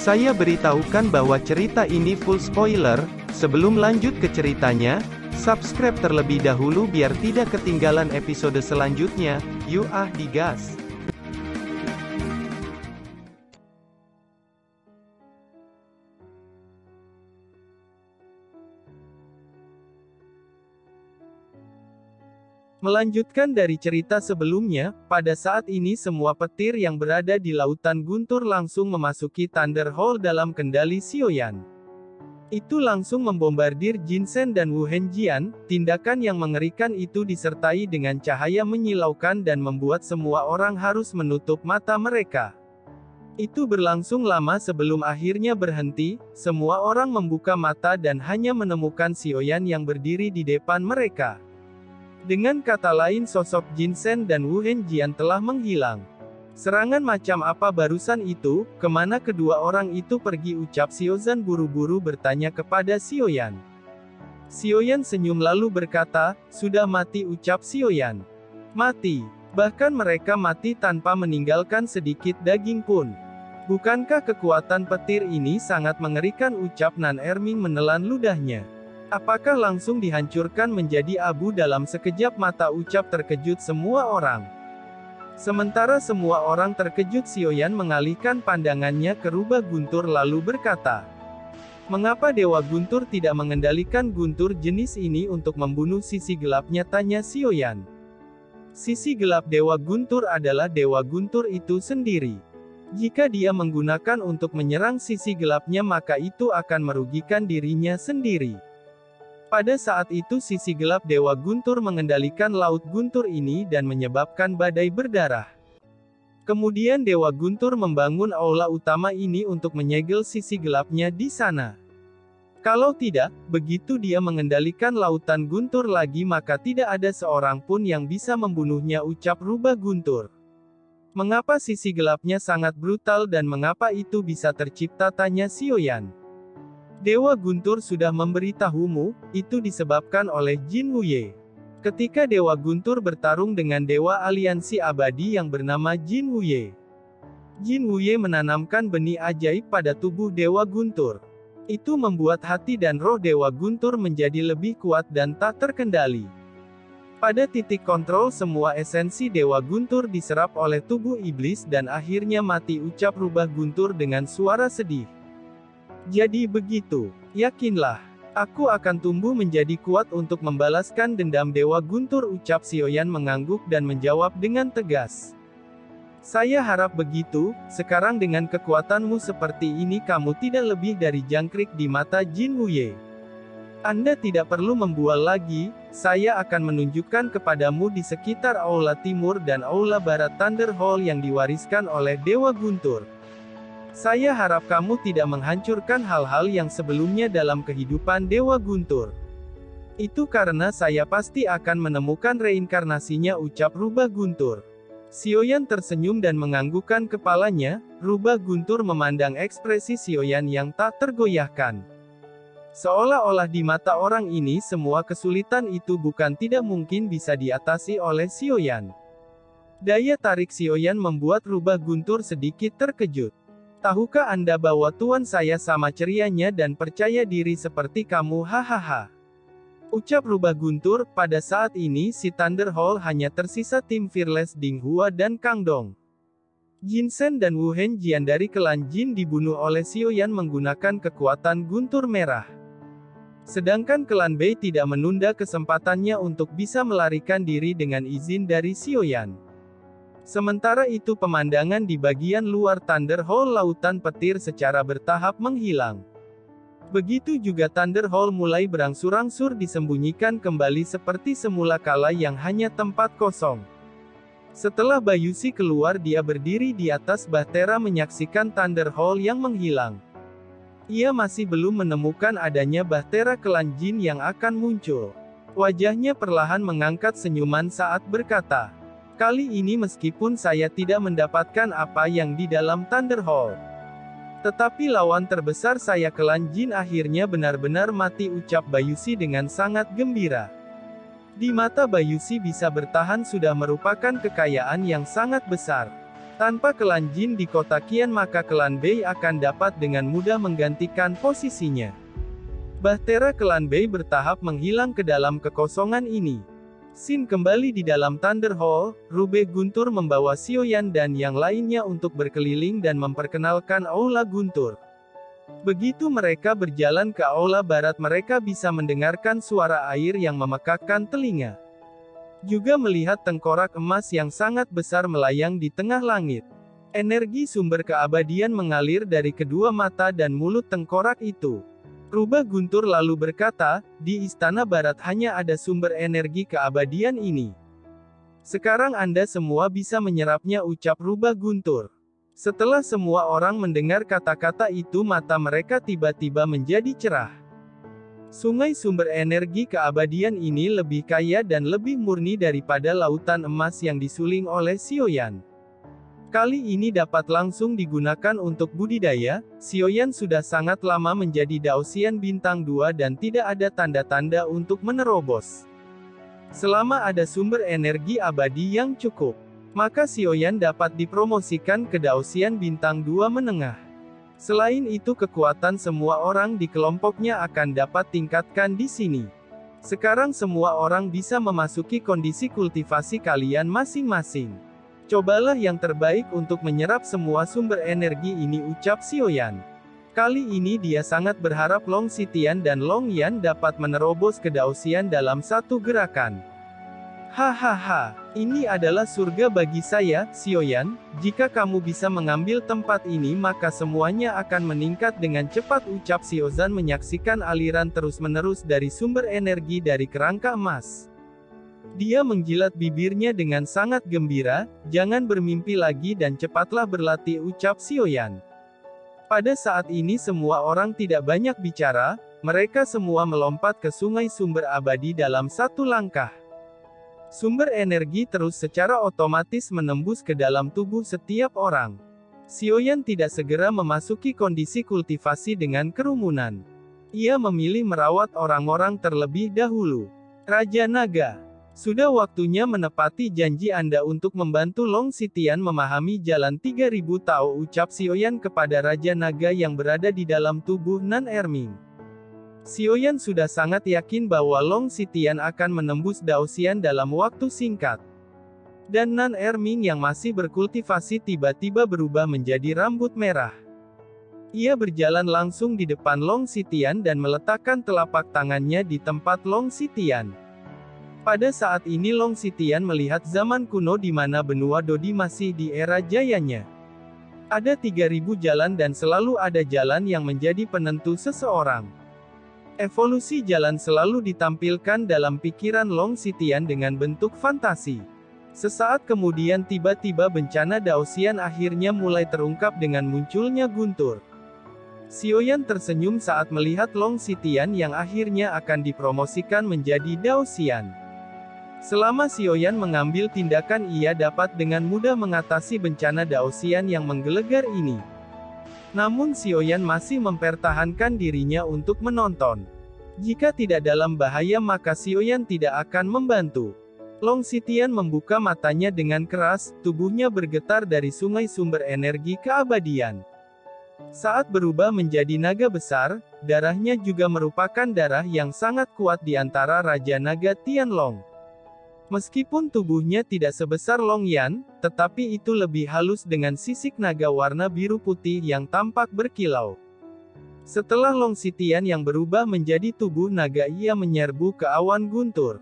Saya beritahukan bahwa cerita ini full spoiler. Sebelum lanjut ke ceritanya, subscribe terlebih dahulu biar tidak ketinggalan episode selanjutnya. Yuk digas! Melanjutkan dari cerita sebelumnya, pada saat ini semua petir yang berada di Lautan Guntur langsung memasuki Thunder Hall dalam kendali Xiaoyan. Itu langsung membombardir Jin Shen dan Wu Henjian. Tindakan yang mengerikan itu disertai dengan cahaya menyilaukan dan membuat semua orang harus menutup mata mereka. Itu berlangsung lama sebelum akhirnya berhenti. Semua orang membuka mata dan hanya menemukan Xiaoyan yang berdiri di depan mereka. Dengan kata lain, sosok Jin Shen dan Wu Henjian telah menghilang. Serangan macam apa barusan itu? Kemana kedua orang itu pergi? Ucap Xiaozan buru-buru bertanya kepada Xiaoyan. Xiaoyan senyum lalu berkata, sudah mati, ucap Xiaoyan. Mati. Bahkan mereka mati tanpa meninggalkan sedikit daging pun. Bukankah kekuatan petir ini sangat mengerikan, ucap Nan Erming menelan ludahnya. Apakah langsung dihancurkan menjadi abu dalam sekejap mata, ucap terkejut semua orang. Sementara semua orang terkejut, Xiaoyan mengalihkan pandangannya ke rubah guntur lalu berkata, mengapa Dewa Guntur tidak mengendalikan guntur jenis ini untuk membunuh sisi gelapnya, tanya Xiaoyan. Sisi gelap Dewa Guntur adalah Dewa Guntur itu sendiri. Jika dia menggunakan untuk menyerang sisi gelapnya maka itu akan merugikan dirinya sendiri. Pada saat itu sisi gelap Dewa Guntur mengendalikan Laut Guntur ini dan menyebabkan badai berdarah. Kemudian Dewa Guntur membangun aula utama ini untuk menyegel sisi gelapnya di sana. Kalau tidak, begitu dia mengendalikan Lautan Guntur lagi maka tidak ada seorang pun yang bisa membunuhnya, ucap rubah guntur. Mengapa sisi gelapnya sangat brutal dan mengapa itu bisa tercipta, tanya Xiaoyan. Dewa Guntur sudah memberitahumu, itu disebabkan oleh Jin Wuye. Ketika Dewa Guntur bertarung dengan Dewa Aliansi Abadi yang bernama Jin Wuye. Jin Wuye menanamkan benih ajaib pada tubuh Dewa Guntur. Itu membuat hati dan roh Dewa Guntur menjadi lebih kuat dan tak terkendali. Pada titik kontrol semua esensi Dewa Guntur diserap oleh tubuh iblis dan akhirnya mati, ucap rubah guntur dengan suara sedih. Jadi begitu, yakinlah, aku akan tumbuh menjadi kuat untuk membalaskan dendam Dewa Guntur, ucap Xiaoyan mengangguk dan menjawab dengan tegas. Saya harap begitu. Sekarang dengan kekuatanmu seperti ini kamu tidak lebih dari jangkrik di mata Jin Wuye. Anda tidak perlu membual lagi, saya akan menunjukkan kepadamu di sekitar Aula Timur dan Aula Barat Thunder Hall yang diwariskan oleh Dewa Guntur. Saya harap kamu tidak menghancurkan hal-hal yang sebelumnya dalam kehidupan Dewa Guntur. Itu karena saya pasti akan menemukan reinkarnasinya, ucap rubah guntur. Xiaoyan tersenyum dan menganggukkan kepalanya. Rubah guntur memandang ekspresi Xiaoyan yang tak tergoyahkan. Seolah-olah di mata orang ini semua kesulitan itu bukan tidak mungkin bisa diatasi oleh Xiaoyan. Daya tarik Xiaoyan membuat rubah guntur sedikit terkejut. Tahukah Anda bahwa tuan saya sama cerianya dan percaya diri seperti kamu, hahaha. Ucap rubah guntur. Pada saat ini si Thunder Hall hanya tersisa tim Fearless Ding Hua dan Kang Dong. Jin Shen dan Wu Henjian dari klan Jin dibunuh oleh Xiaoyan menggunakan kekuatan guntur merah. Sedangkan klan Bei tidak menunda kesempatannya untuk bisa melarikan diri dengan izin dari Xiaoyan. Sementara itu pemandangan di bagian luar Thunder Hall lautan petir secara bertahap menghilang. Begitu juga Thunder Hall mulai berangsur-angsur disembunyikan kembali seperti semula kala yang hanya tempat kosong. Setelah Bayushi keluar dia berdiri di atas bahtera menyaksikan Thunder Hall yang menghilang. Ia masih belum menemukan adanya bahtera klan Jin yang akan muncul. Wajahnya perlahan mengangkat senyuman saat berkata, kali ini meskipun saya tidak mendapatkan apa yang di dalam Thunder Hall, tetapi lawan terbesar saya klan Jin akhirnya benar-benar mati, ucap Bayushi dengan sangat gembira. Di mata Bayushi bisa bertahan sudah merupakan kekayaan yang sangat besar. Tanpa klan Jin di kota Qian maka klan Bei akan dapat dengan mudah menggantikan posisinya. Bahtera klan Bei bertahap menghilang ke dalam kekosongan ini. Sin kembali di dalam Thunder Hall, Rube Guntur membawa Xiaoyan dan yang lainnya untuk berkeliling dan memperkenalkan Aula Guntur. Begitu mereka berjalan ke Aula Barat mereka bisa mendengarkan suara air yang memekakkan telinga. Juga melihat tengkorak emas yang sangat besar melayang di tengah langit. Energi sumber keabadian mengalir dari kedua mata dan mulut tengkorak itu. Rube Guntur lalu berkata, di Istana Barat hanya ada sumber energi keabadian ini. Sekarang Anda semua bisa menyerapnya, ucap Rube Guntur. Setelah semua orang mendengar kata-kata itu mata mereka tiba-tiba menjadi cerah. Sungai sumber energi keabadian ini lebih kaya dan lebih murni daripada lautan emas yang disuling oleh Xiaoyan. Kali ini dapat langsung digunakan untuk budidaya. Xiaoyan sudah sangat lama menjadi Daosian bintang 2 dan tidak ada tanda-tanda untuk menerobos. Selama ada sumber energi abadi yang cukup, maka Xiaoyan dapat dipromosikan ke Daosian bintang 2 menengah. Selain itu kekuatan semua orang di kelompoknya akan dapat tingkatkan di sini. Sekarang semua orang bisa memasuki kondisi kultivasi kalian masing-masing. Cobalah yang terbaik untuk menyerap semua sumber energi ini, ucap Xiaoyan. Kali ini dia sangat berharap Long Xitian dan Long Yan dapat menerobos ke Daosian dalam satu gerakan. Hahaha, ini adalah surga bagi saya, Xiaoyan. Jika kamu bisa mengambil tempat ini maka semuanya akan meningkat dengan cepat, ucap Xiaozan menyaksikan aliran terus-menerus dari sumber energi dari kerangka emas. Dia menjilat bibirnya dengan sangat gembira, jangan bermimpi lagi dan cepatlah berlatih, ucap Xiaoyan. Pada saat ini semua orang tidak banyak bicara, mereka semua melompat ke sungai sumber abadi dalam satu langkah. Sumber energi terus secara otomatis menembus ke dalam tubuh setiap orang. Xiaoyan tidak segera memasuki kondisi kultivasi dengan kerumunan. Ia memilih merawat orang-orang terlebih dahulu. Raja Naga, sudah waktunya menepati janji Anda untuk membantu Long Xitian memahami jalan 3000 Tao, ucap Xiaoyan kepada Raja Naga yang berada di dalam tubuh Nan Erming. Xiaoyan sudah sangat yakin bahwa Long Xitian akan menembus Daosian dalam waktu singkat. Dan Nan Erming yang masih berkultivasi tiba-tiba berubah menjadi rambut merah. Ia berjalan langsung di depan Long Xitian dan meletakkan telapak tangannya di tempat Long Xitian. Pada saat ini Long Xitian melihat zaman kuno di mana benua Dodi masih di era jayanya. Ada 3000 jalan dan selalu ada jalan yang menjadi penentu seseorang. Evolusi jalan selalu ditampilkan dalam pikiran Long Xitian dengan bentuk fantasi. Sesaat kemudian tiba-tiba bencana Daosian akhirnya mulai terungkap dengan munculnya Guntur. Xiaoyan tersenyum saat melihat Long Xitian yang akhirnya akan dipromosikan menjadi Daosian. Selama Xiaoyan mengambil tindakan ia dapat dengan mudah mengatasi bencana Daosian yang menggelegar ini. Namun Xiaoyan masih mempertahankan dirinya untuk menonton. Jika tidak dalam bahaya maka Xiaoyan tidak akan membantu. Long Xitian membuka matanya dengan keras, tubuhnya bergetar dari sungai sumber energi keabadian. Saat berubah menjadi naga besar, darahnya juga merupakan darah yang sangat kuat di antara Raja Naga Tianlong. Meskipun tubuhnya tidak sebesar Long Yan, tetapi itu lebih halus dengan sisik naga warna biru putih yang tampak berkilau. Setelah Long Xitian yang berubah menjadi tubuh naga ia menyerbu ke awan Guntur.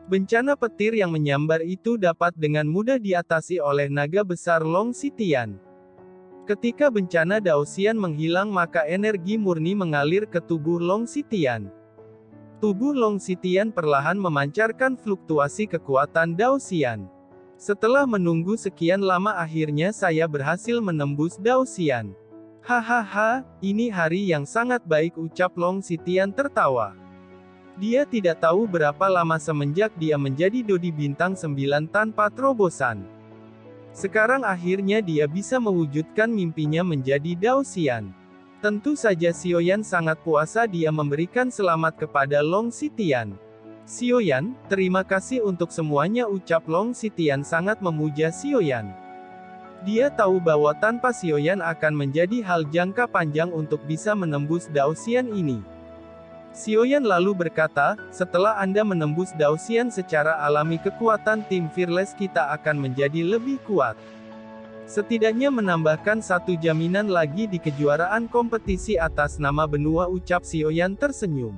Bencana petir yang menyambar itu dapat dengan mudah diatasi oleh naga besar Long Xitian. Ketika bencana Daosian menghilang maka energi murni mengalir ke tubuh Long Xitian. Tubuh Long Xitian perlahan memancarkan fluktuasi kekuatan Daosian. Setelah menunggu sekian lama akhirnya saya berhasil menembus Daosian. Hahaha, ini hari yang sangat baik, ucap Long Xitian tertawa. Dia tidak tahu berapa lama semenjak dia menjadi Dodi Bintang 9 tanpa terobosan. Sekarang akhirnya dia bisa mewujudkan mimpinya menjadi Daosian. Tentu saja Xiaoyan sangat puasa dia memberikan selamat kepada Long Xitian. Xiaoyan, terima kasih untuk semuanya, ucap Long Xitian sangat memuja Xiaoyan. Dia tahu bahwa tanpa Xiaoyan akan menjadi hal jangka panjang untuk bisa menembus Daoxian ini. Xiaoyan lalu berkata, setelah Anda menembus Daoxian secara alami kekuatan tim Fearless kita akan menjadi lebih kuat. Setidaknya menambahkan satu jaminan lagi di kejuaraan kompetisi atas nama benua, ucap Xiaoyan tersenyum.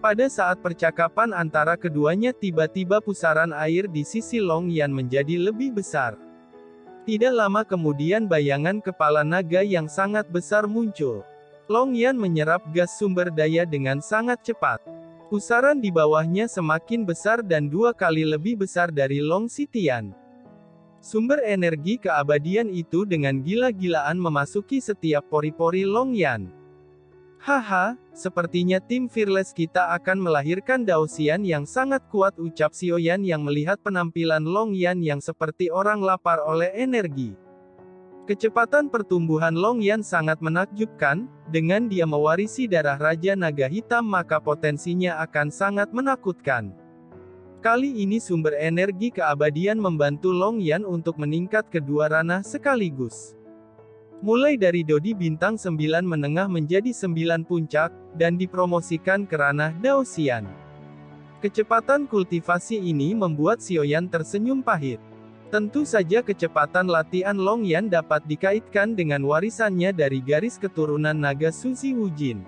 Pada saat percakapan antara keduanya tiba-tiba pusaran air di sisi Long Yan menjadi lebih besar. Tidak lama kemudian bayangan kepala naga yang sangat besar muncul. Long Yan menyerap gas sumber daya dengan sangat cepat. Pusaran di bawahnya semakin besar dan 2 kali lebih besar dari Long Xitian. Sumber energi keabadian itu dengan gila-gilaan memasuki setiap pori-pori Long Yan. Haha, sepertinya tim Fearless kita akan melahirkan Daoxian yang sangat kuat, ucap Xiaoyan yang melihat penampilan Long Yan yang seperti orang lapar oleh energi. Kecepatan pertumbuhan Long Yan sangat menakjubkan, dengan dia mewarisi darah Raja Naga Hitam maka potensinya akan sangat menakutkan. Kali ini sumber energi keabadian membantu Long Yan untuk meningkat kedua ranah sekaligus. Mulai dari Dodi bintang 9 menengah menjadi 9 puncak, dan dipromosikan ke ranah Daoxian. Kecepatan kultivasi ini membuat Xiaoyan tersenyum pahit. Tentu saja kecepatan latihan Long Yan dapat dikaitkan dengan warisannya dari garis keturunan naga Suzi Wujin.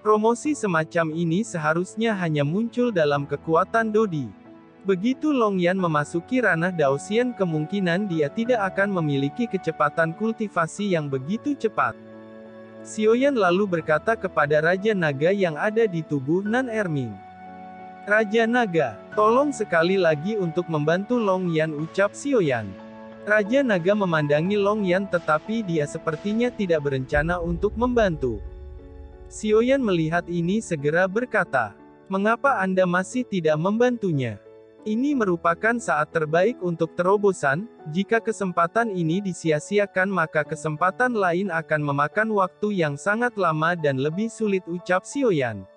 Promosi semacam ini seharusnya hanya muncul dalam kekuatan Dodi. Begitu Long Yan memasuki ranah Daoxian kemungkinan dia tidak akan memiliki kecepatan kultivasi yang begitu cepat. Xiaoyan lalu berkata kepada Raja Naga yang ada di tubuh Nan Erming. Raja Naga, tolong sekali lagi untuk membantu Long Yan, ucap Xiaoyan. Raja Naga memandangi Long Yan tetapi dia sepertinya tidak berencana untuk membantu. Xiaoyan melihat ini segera berkata, mengapa Anda masih tidak membantunya? Ini merupakan saat terbaik untuk terobosan, jika kesempatan ini disia-siakan maka kesempatan lain akan memakan waktu yang sangat lama dan lebih sulit, ucap Xiaoyan.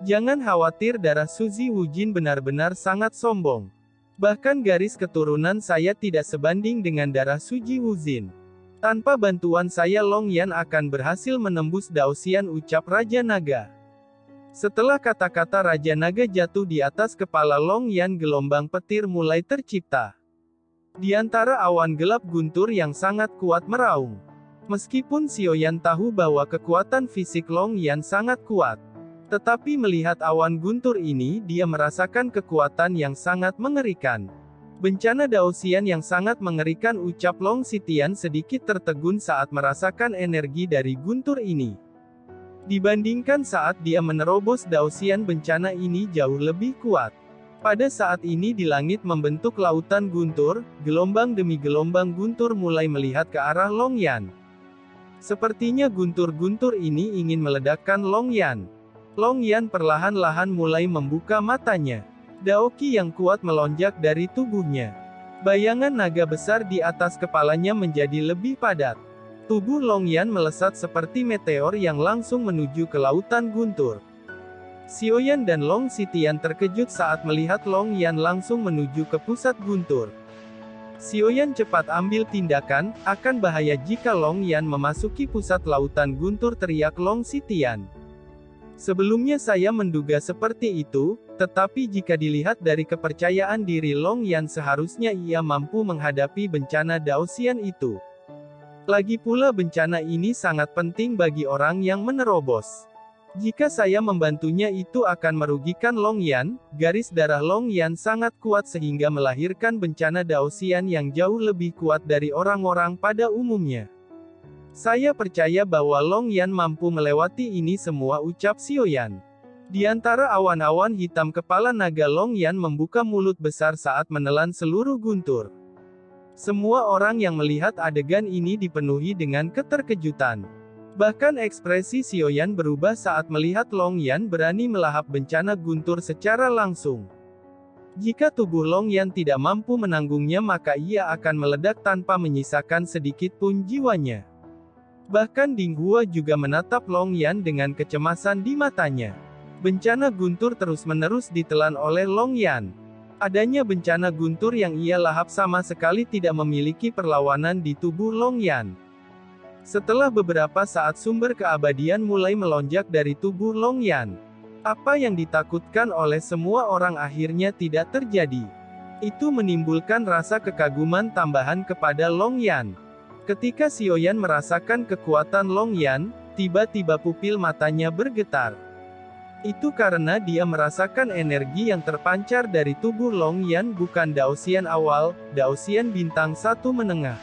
Jangan khawatir, darah Suzi Wujin benar-benar sangat sombong. Bahkan garis keturunan saya tidak sebanding dengan darah Suzi Wujin. Tanpa bantuan saya Long Yan akan berhasil menembus Daoxian, ucap Raja Naga. Setelah kata-kata Raja Naga jatuh di atas kepala Long Yan, gelombang petir mulai tercipta. Di antara awan gelap guntur yang sangat kuat meraung. Meskipun Xiaoyan tahu bahwa kekuatan fisik Long Yan sangat kuat, tetapi melihat awan guntur ini dia merasakan kekuatan yang sangat mengerikan. Bencana Daoxian yang sangat mengerikan, ucap Long Xitian sedikit tertegun saat merasakan energi dari guntur ini. Dibandingkan saat dia menerobos Daoxian, bencana ini jauh lebih kuat. Pada saat ini di langit membentuk lautan guntur, gelombang demi gelombang guntur mulai melihat ke arah Long Yan. Sepertinya guntur-guntur ini ingin meledakkan Long Yan. Long Yan perlahan-lahan mulai membuka matanya. Daoki yang kuat melonjak dari tubuhnya. Bayangan naga besar di atas kepalanya menjadi lebih padat. Tubuh Long Yan melesat seperti meteor yang langsung menuju ke lautan guntur. Xiaoyan dan Long Xitian terkejut saat melihat Long Yan langsung menuju ke pusat guntur. Xiaoyan cepat ambil tindakan, akan bahaya jika Long Yan memasuki pusat lautan guntur, teriak Long Xitian. Sebelumnya saya menduga seperti itu, tetapi jika dilihat dari kepercayaan diri Long Yan seharusnya ia mampu menghadapi bencana Daoxian itu. Lagi pula bencana ini sangat penting bagi orang yang menerobos. Jika saya membantunya itu akan merugikan Long Yan, garis darah Long Yan sangat kuat sehingga melahirkan bencana Daoxian yang jauh lebih kuat dari orang-orang pada umumnya. Saya percaya bahwa Long Yan mampu melewati ini semua, ucap Xiaoyan. Di antara awan-awan hitam kepala naga Long Yan membuka mulut besar saat menelan seluruh guntur. Semua orang yang melihat adegan ini dipenuhi dengan keterkejutan. Bahkan ekspresi Xiaoyan berubah saat melihat Long Yan berani melahap bencana guntur secara langsung. Jika tubuh Long Yan tidak mampu menanggungnya maka ia akan meledak tanpa menyisakan sedikit pun jiwanya. Bahkan Ding Hua juga menatap Long Yan dengan kecemasan di matanya. Bencana guntur terus-menerus ditelan oleh Long Yan. Adanya bencana guntur yang ia lahap sama sekali tidak memiliki perlawanan di tubuh Long Yan. Setelah beberapa saat sumber keabadian mulai melonjak dari tubuh Long Yan. Apa yang ditakutkan oleh semua orang akhirnya tidak terjadi. Itu menimbulkan rasa kekaguman tambahan kepada Long Yan. Ketika Xiaoyan merasakan kekuatan Long Yan, tiba-tiba pupil matanya bergetar. Itu karena dia merasakan energi yang terpancar dari tubuh Long Yan bukan Daoxian awal, Daoxian bintang 1 menengah.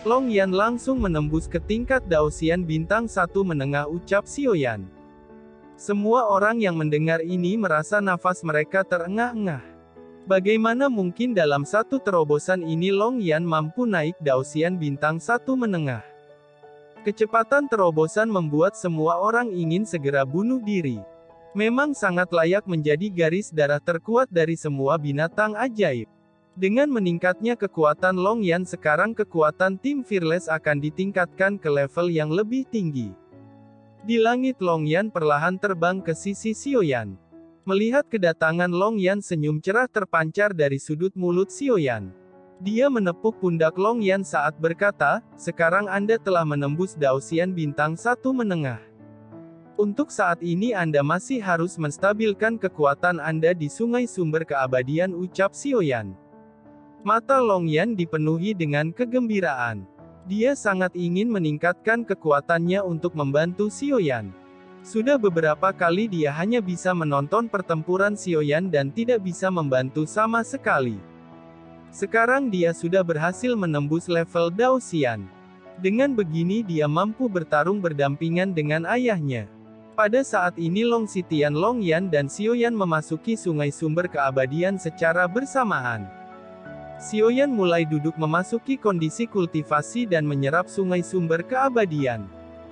Long Yan langsung menembus ke tingkat Daoxian bintang 1 menengah, ucap Xiaoyan. Semua orang yang mendengar ini merasa nafas mereka terengah-engah. Bagaimana mungkin dalam satu terobosan ini Long Yan mampu naik Daoxian bintang 1 menengah? Kecepatan terobosan membuat semua orang ingin segera bunuh diri. Memang sangat layak menjadi garis darah terkuat dari semua binatang ajaib. Dengan meningkatnya kekuatan Long Yan sekarang kekuatan tim Fearless akan ditingkatkan ke level yang lebih tinggi. Di langit Long Yan perlahan terbang ke sisi Xiaoyan. Melihat kedatangan Long Yan senyum cerah terpancar dari sudut mulut Xiaoyan. Dia menepuk pundak Long Yan saat berkata, sekarang Anda telah menembus Daoxian bintang 1 menengah. Untuk saat ini Anda masih harus menstabilkan kekuatan Anda di sungai sumber keabadian, ucap Xiaoyan. Mata Long Yan dipenuhi dengan kegembiraan. Dia sangat ingin meningkatkan kekuatannya untuk membantu Xiaoyan. Sudah beberapa kali dia hanya bisa menonton pertempuran Xiaoyan dan tidak bisa membantu sama sekali. Sekarang dia sudah berhasil menembus level Daoxian. Dengan begini dia mampu bertarung berdampingan dengan ayahnya. Pada saat ini Long Xitian, Long Yan dan Xiaoyan memasuki sungai sumber keabadian secara bersamaan. Xiaoyan mulai duduk memasuki kondisi kultivasi dan menyerap sungai sumber keabadian.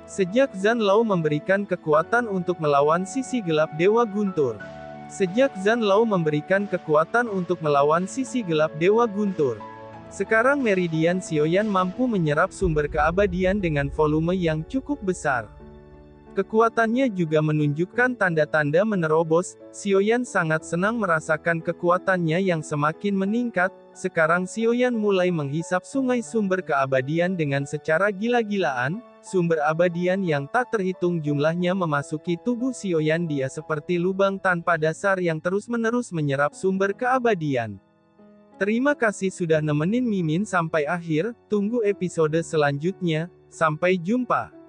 Sejak Zhan Lao memberikan kekuatan untuk melawan sisi gelap Dewa Guntur. Sekarang Meridian Xiaoyan mampu menyerap sumber keabadian dengan volume yang cukup besar. Kekuatannya juga menunjukkan tanda-tanda menerobos. Xiaoyan sangat senang merasakan kekuatannya yang semakin meningkat. Sekarang Xiaoyan mulai menghisap sungai sumber keabadian dengan secara gila-gilaan. Sumber abadian yang tak terhitung jumlahnya memasuki tubuh Xiaoyan. Dia seperti lubang tanpa dasar yang terus-menerus menyerap sumber keabadian. Terima kasih sudah nemenin Mimin sampai akhir. Tunggu episode selanjutnya. Sampai jumpa.